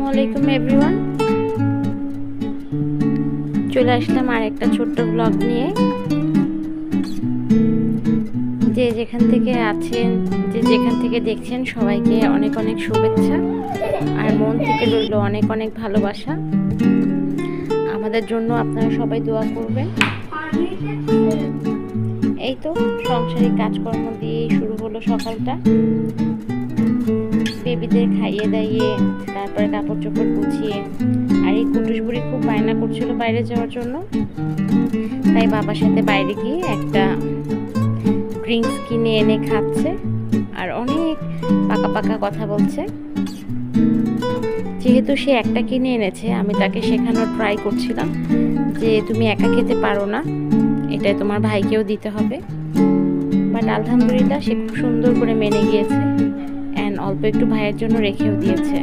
আসসালামু আলাইকুম এভরিওয়ান, চলে আসলাম আর একটা ছোট্ট ব্লগ নিয়ে। যে যেখান থেকে আছেন, যে যেখান থেকে দেখছেন, সবাইকে অনেক অনেক শুভেচ্ছা আর মন থেকে রইল অনেক অনেক ভালোবাসা। আমাদের জন্য আপনারা সবাই দোয়া করবেন। এই তো সংসারিক কাজকর্ম দিয়েই শুরু হলো সকালটা। বেবিদের খাইয়ে দাইয়ে তারপরে কাপড় চোপড় গুছিয়ে, আর এই কুটুস বুড়ি খুব বায়না করছিল বাইরে যাওয়ার জন্য, তাই বাবার সাথে বাইরে গিয়ে একটা ড্রিঙ্কস কিনে এনে খাচ্ছে আর অনেক পাকা পাকা কথা বলছে। যেহেতু সে একটা কিনে এনেছে, আমি তাকে শেখানোর ট্রাই করছিলাম যে তুমি একা খেতে পারো না, এটাই তোমার ভাইকেও দিতে হবে। বাট আলহামদুলিল্লাহ সে খুব সুন্দর করে মেনে গিয়েছে অ্যান্ড অল্প একটু ভাইয়ের জন্য রেখেও দিয়েছে।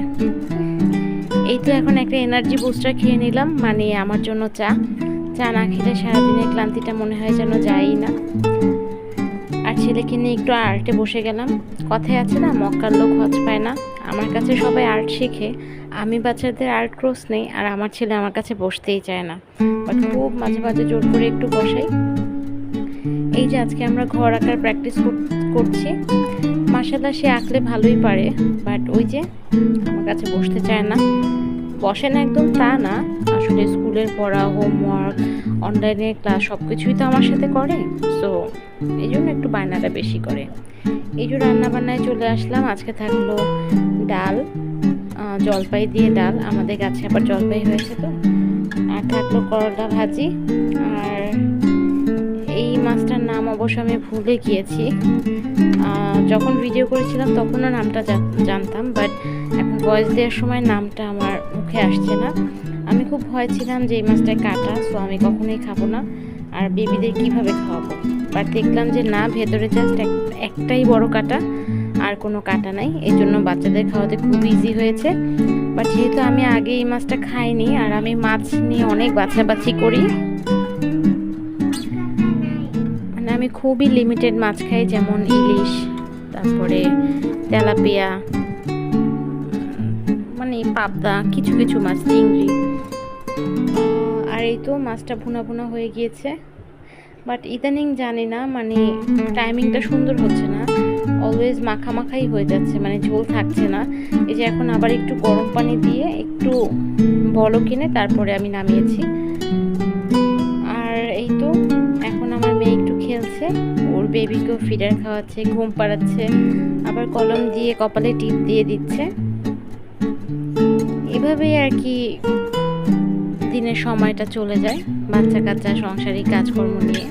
এই তো এখন একটা এনার্জি বুস্টার খেয়ে নিলাম, মানে আমার জন্য চা না খেলে সারাদিনের ক্লান্তিটা মনে হয় যেন যায়ই না। আর ছেলেকে নিয়ে একটু আর্টে বসে গেলাম। কথায় আছে না, মক্কার লোক হজ পায় না। আমার কাছে সবাই আর্ট শিখে, আমি বাচ্চাদের আর্ট ক্রস নেই, আর আমার ছেলে আমার কাছে বসতেই চায় না। বাট খুব মাঝে মাঝে জোর করে একটু বসাই। এই যে আজকে আমরা ঘর আঁকার প্র্যাকটিস করছি। মাশাআল্লাহ সে আঁকলে ভালোই পারে, বাট ওই যে আমার কাছে বসতে চায় না। বসে না একদম তা না, আসলে স্কুলের পড়া, হোমওয়ার্ক, অনলাইনের ক্লাস সব কিছুই তো আমার সাথে করে, সো এই জন্য একটু বায়নাটা বেশি করে। এই যে রান্না বান্নায় চলে আসলাম। আজকে থাকলো ডাল, জলপাই দিয়ে ডাল, আমাদের গাছে আবার জলপাই হয়েছে তো। আর থাকলো করলা ভাজি। আর এই মাছটার নাম অবশ্য আমি ভুলে গিয়েছি, যখন ভিডিও করেছিলাম তখনও নামটা জানতাম, বাট এখন ভয়েস দেওয়ার সময় নামটা আমার মুখে আসছে না। আমি খুব ভয় ছিলাম যে এই মাছটায় কাটা, সো আমি কখনোই খাবো না, আর বেবিদের কিভাবে খাওয়াবো। বাট দেখলাম যে না, ভেতরে জাস্ট একটাই বড় কাটা, আর কোনো কাটা নাই, এই জন্য বাচ্চাদের খাওয়াতে খুব ইজি হয়েছে। বাট যেহেতু আমি আগে এই মাছটা খাইনি, আর আমি মাছ নিয়ে অনেক বাছাবাছি করি, মানে আমি খুবই লিমিটেড মাছ খাই, যেমন ইলিশ, তারপরে তেলাপিয়া, মানে পাবদা, কিছু কিছু মাছ, চিংড়ি। আর এই তো মাছটা ভুনা ভুনা হয়ে গিয়েছে। বাট ইদানিং জানি না, মানে টাইমিংটা সুন্দর হচ্ছে না, অলওয়েজ মাখা মাখাই হয়ে যাচ্ছে, মানে ঝোল থাকছে না। এই যে এখন আবার একটু গরম পানি দিয়ে একটু বড় কিনে তারপরে আমি নামিয়েছি। আর এই তো এখন আমার মেয়ে একটু খেলছে, ওর বেবিকেও ফিডার খাওয়াচ্ছে, ঘুম পাড়াচ্ছে, আবার কলম দিয়ে কপালে টিপ দিয়ে দিচ্ছে। এভাবেই আর কি দিনের সময়টা চলে যায় বাচ্চা কাচ্চা সংসারিক কাজকর্ম নিয়ে।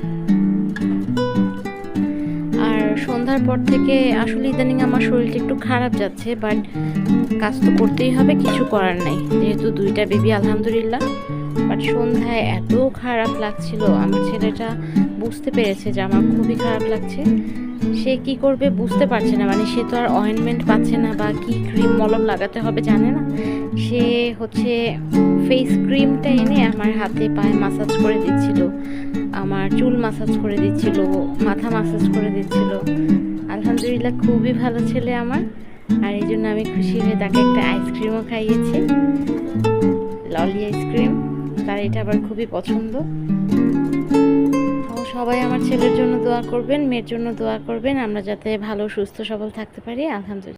আর সন্ধ্যার পর থেকে আসলে ইদানিং আমার শরীরটা একটু খারাপ যাচ্ছে, বাট কাজ তো করতেই হবে, কিছু করার নাই, যেহেতু দুইটা বেবি আলহামদুলিল্লাহ। বাট সন্ধ্যায় এত খারাপ লাগছিল, আমার ছেলেটা বুঝতে পেরেছে যে আমার খুবই খারাপ লাগছে। সে কি করবে বুঝতে পারছে না, মানে সে তো আর অয়েনমেন্ট পাচ্ছে না বা কি ক্রিম মলম লাগাতে হবে জানে না। সে হচ্ছে ফেস ক্রিমটা এনে আমার হাতে পায়ে মাসাজ করে দিচ্ছিল, আমার চুল মাসাজ করে দিচ্ছিল, মাথা মাসাজ করে দিচ্ছিল। আলহামদুলিল্লাহ খুবই ভালো ছেলে আমার, আর এই জন্য আমি খুশি হয়ে তাকে একটা আইসক্রিমও খাইয়েছি, ললি আইসক্রিম, তার এটা আবার খুবই পছন্দ। সবাই আমার ছেলের জন্য দোয়া করবেন, মেয়ের জন্য দোয়া করবেন, আমরা যাতে ভালো সুস্থ সবল থাকতে পারি। আলহামদুলিল্লাহ।